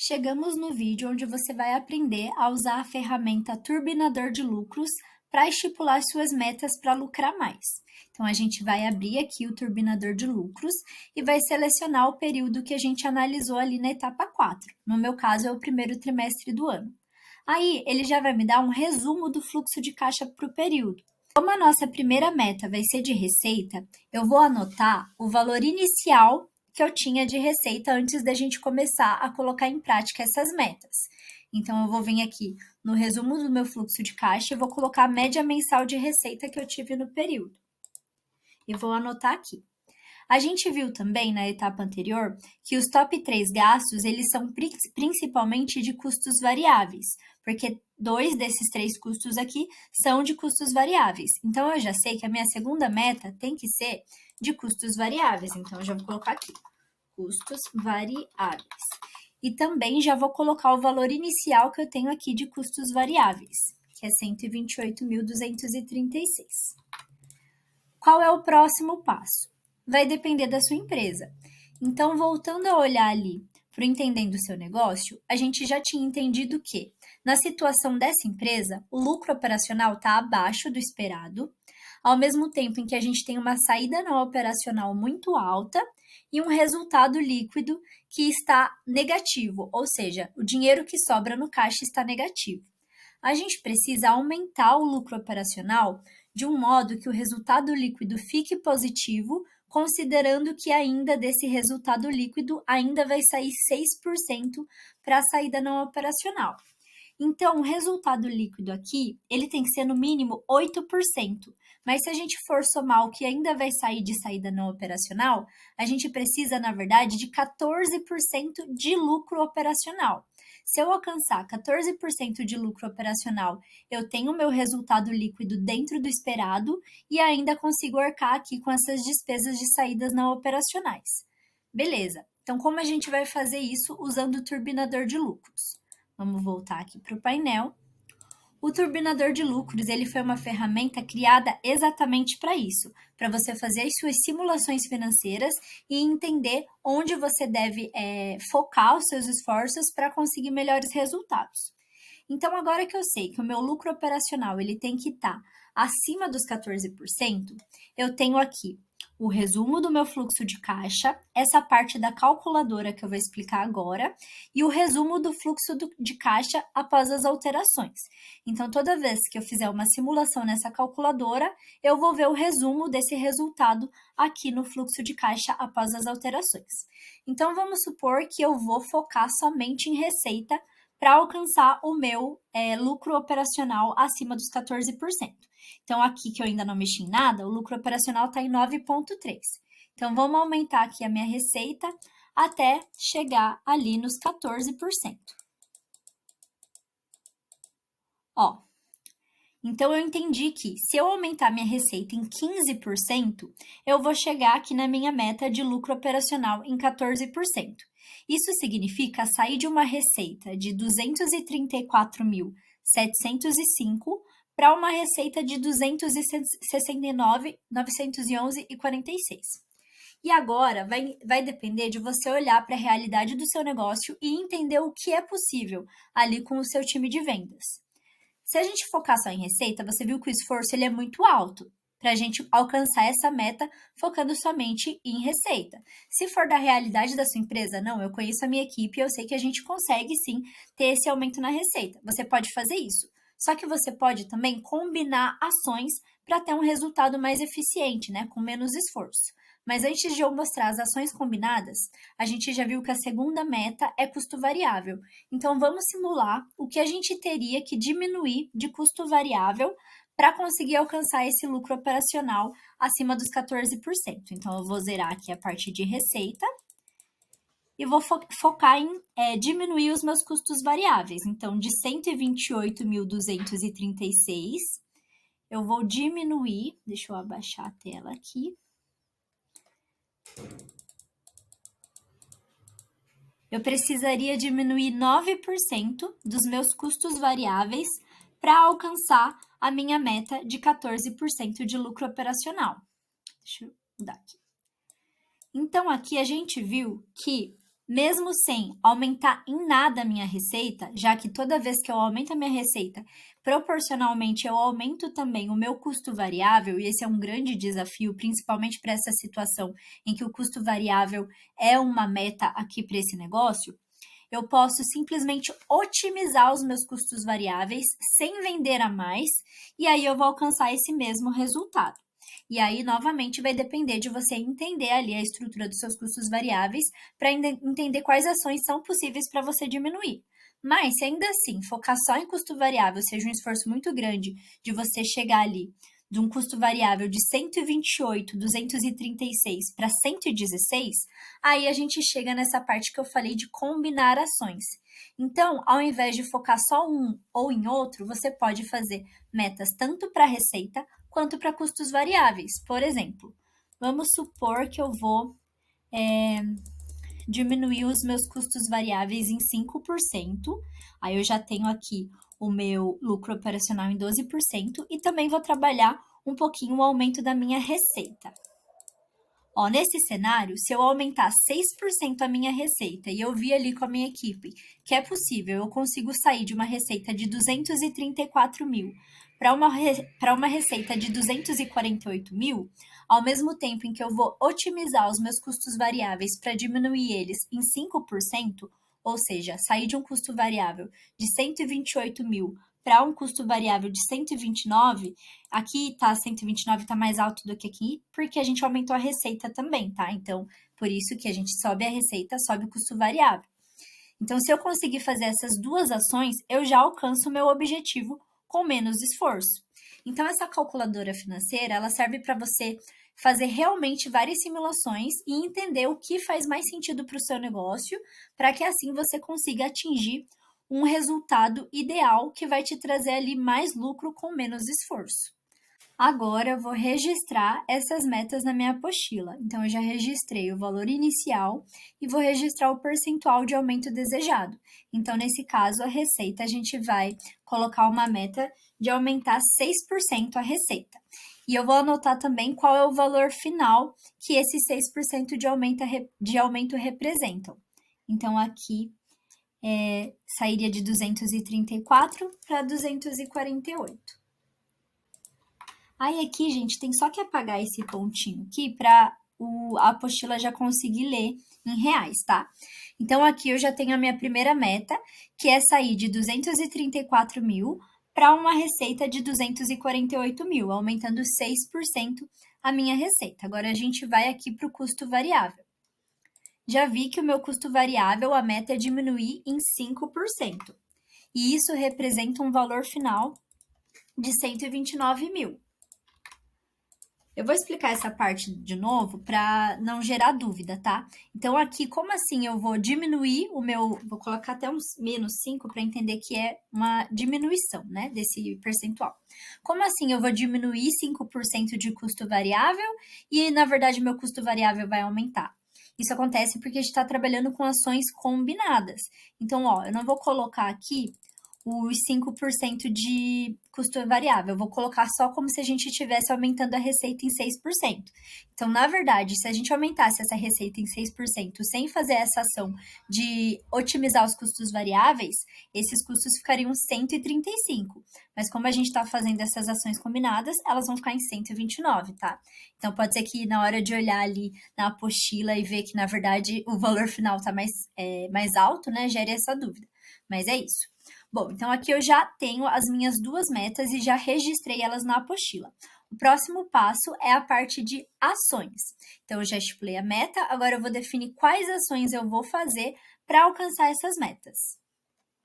Chegamos no vídeo onde você vai aprender a usar a ferramenta Turbinador de Lucros para estipular suas metas para lucrar mais. Então, a gente vai abrir aqui o Turbinador de Lucros e vai selecionar o período que a gente analisou ali na etapa 4. No meu caso, é o primeiro trimestre do ano. Aí, ele já vai me dar um resumo do fluxo de caixa para o período. Como a nossa primeira meta vai ser de receita, eu vou anotar o valor inicial que eu tinha de receita antes da gente começar a colocar em prática essas metas. Então, eu vou vir aqui no resumo do meu fluxo de caixa e vou colocar a média mensal de receita que eu tive no período. E vou anotar aqui. A gente viu também na etapa anterior que os top 3 gastos, eles são principalmente de custos variáveis, porque 2 desses 3 custos aqui são de custos variáveis. Então, eu já sei que a minha segunda meta tem que ser de custos variáveis. Então, eu já vou colocar aqui, custos variáveis. E também já vou colocar o valor inicial que eu tenho aqui de custos variáveis, que é 128.236. Qual é o próximo passo? Vai depender da sua empresa. Então, voltando a olhar ali para o entendendo o seu negócio, a gente já tinha entendido que, na situação dessa empresa, o lucro operacional está abaixo do esperado, ao mesmo tempo em que a gente tem uma saída não operacional muito alta e um resultado líquido que está negativo, ou seja, o dinheiro que sobra no caixa está negativo. A gente precisa aumentar o lucro operacional de um modo que o resultado líquido fique positivo, considerando que ainda desse resultado líquido ainda vai sair 6% para a saída não operacional. Então, o resultado líquido aqui, ele tem que ser no mínimo 8%. Mas se a gente for somar o que ainda vai sair de saída não operacional, a gente precisa, na verdade, de 14% de lucro operacional. Se eu alcançar 14% de lucro operacional, eu tenho o meu resultado líquido dentro do esperado e ainda consigo arcar aqui com essas despesas de saídas não operacionais. Beleza. Então, como a gente vai fazer isso usando o turbinador de lucros? Vamos voltar aqui para o painel. O turbinador de lucros, ele foi uma ferramenta criada exatamente para isso, para você fazer as suas simulações financeiras e entender onde você deve focar os seus esforços para conseguir melhores resultados. Então, agora que eu sei que o meu lucro operacional ele tem que estar acima dos 14%, eu tenho aqui o resumo do meu fluxo de caixa, essa parte da calculadora que eu vou explicar agora, e o resumo do fluxo de caixa após as alterações. Então, toda vez que eu fizer uma simulação nessa calculadora, eu vou ver o resumo desse resultado aqui no fluxo de caixa após as alterações. Então, vamos supor que eu vou focar somente em receita para alcançar o meu lucro operacional acima dos 14%. Então, aqui que eu ainda não mexi em nada, o lucro operacional está em 9,3%. Então, vamos aumentar aqui a minha receita até chegar ali nos 14%. Ó, então eu entendi que se eu aumentar minha receita em 15%, eu vou chegar aqui na minha meta de lucro operacional em 14%. Isso significa sair de uma receita de 234.705 para uma receita de 269.911,46. E agora vai depender de você olhar para a realidade do seu negócio e entender o que é possível ali com o seu time de vendas. Se a gente focar só em receita, você viu que o esforço ele é muito alto para a gente alcançar essa meta focando somente em receita. Se for da realidade da sua empresa, não, eu conheço a minha equipe e eu sei que a gente consegue sim ter esse aumento na receita. Você pode fazer isso. Só que você pode também combinar ações para ter um resultado mais eficiente, né, com menos esforço. Mas antes de eu mostrar as ações combinadas, a gente já viu que a segunda meta é custo variável. Então, vamos simular o que a gente teria que diminuir de custo variável para conseguir alcançar esse lucro operacional acima dos 14%. Então, eu vou zerar aqui a parte de receita e vou focar em diminuir os meus custos variáveis. Então, de 128.236, eu vou diminuir, deixa eu abaixar a tela aqui. Eu precisaria diminuir 9% dos meus custos variáveis para alcançar a minha meta de 14% de lucro operacional. Deixa eu mudar aqui. Então, aqui a gente viu que mesmo sem aumentar em nada a minha receita, já que toda vez que eu aumento a minha receita, proporcionalmente eu aumento também o meu custo variável, e esse é um grande desafio, principalmente para essa situação em que o custo variável é uma meta aqui para esse negócio, eu posso simplesmente otimizar os meus custos variáveis sem vender a mais, e aí eu vou alcançar esse mesmo resultado. E aí, novamente, vai depender de você entender ali a estrutura dos seus custos variáveis para entender quais ações são possíveis para você diminuir. Mas, se ainda assim focar só em custo variável seja um esforço muito grande de você chegar ali de um custo variável de 128.236 para 116, aí a gente chega nessa parte que eu falei de combinar ações. Então, ao invés de focar só um ou em outro, você pode fazer metas tanto para receita quanto para custos variáveis. Por exemplo, vamos supor que eu vou diminuir os meus custos variáveis em 5%. Aí eu já tenho aqui o meu lucro operacional em 12% e também vou trabalhar um pouquinho o aumento da minha receita. Ó, nesse cenário, se eu aumentar 6% a minha receita e eu vi ali com a minha equipe que é possível, eu consigo sair de uma receita de 234 mil para uma receita de 248 mil, ao mesmo tempo em que eu vou otimizar os meus custos variáveis para diminuir eles em 5%, ou seja, sair de um custo variável de 128 mil para um custo variável de 129, aqui tá 129 tá mais alto do que aqui, porque a gente aumentou a receita também, tá? Então, por isso que a gente sobe a receita, sobe o custo variável. Então, se eu conseguir fazer essas duas ações, eu já alcanço o meu objetivo com menos esforço. Então, essa calculadora financeira, ela serve para você fazer realmente várias simulações e entender o que faz mais sentido para o seu negócio, para que assim você consiga atingir um resultado ideal que vai te trazer ali mais lucro com menos esforço. Agora eu vou registrar essas metas na minha apostila. Então, eu já registrei o valor inicial e vou registrar o percentual de aumento desejado. Então, nesse caso, a receita, a gente vai colocar uma meta de aumentar 6% a receita. E eu vou anotar também qual é o valor final que esses 6% de aumento representam. Então, aqui sairia de 234 para 248. Aí aqui, gente, tem só que apagar esse pontinho aqui para a apostila já conseguir ler em reais, tá? Então, aqui eu já tenho a minha primeira meta, que é sair de 234 mil para uma receita de 248 mil, aumentando 6% a minha receita. Agora, a gente vai aqui para o custo variável. Já vi que o meu custo variável, a meta é diminuir em 5%. E isso representa um valor final de 129 mil. Eu vou explicar essa parte de novo para não gerar dúvida, tá? Então, aqui, como assim eu vou diminuir o meu... Vou colocar até uns menos 5 para entender que é uma diminuição, né, desse percentual. Como assim eu vou diminuir 5% de custo variável e, na verdade, meu custo variável vai aumentar? Isso acontece porque a gente está trabalhando com ações combinadas. Então, ó, eu não vou colocar aqui os 5% de custo variável. Eu vou colocar só como se a gente estivesse aumentando a receita em 6%. Então, na verdade, se a gente aumentasse essa receita em 6% sem fazer essa ação de otimizar os custos variáveis, esses custos ficariam 135. Mas como a gente está fazendo essas ações combinadas, elas vão ficar em 129, tá? Então, pode ser que na hora de olhar ali na apostila e ver que, na verdade, o valor final está mais alto, né? Gere essa dúvida. Mas é isso. Bom, então aqui eu já tenho as minhas duas metas e já registrei elas na apostila. O próximo passo é a parte de ações. Então, eu já estipulei a meta, agora eu vou definir quais ações eu vou fazer para alcançar essas metas.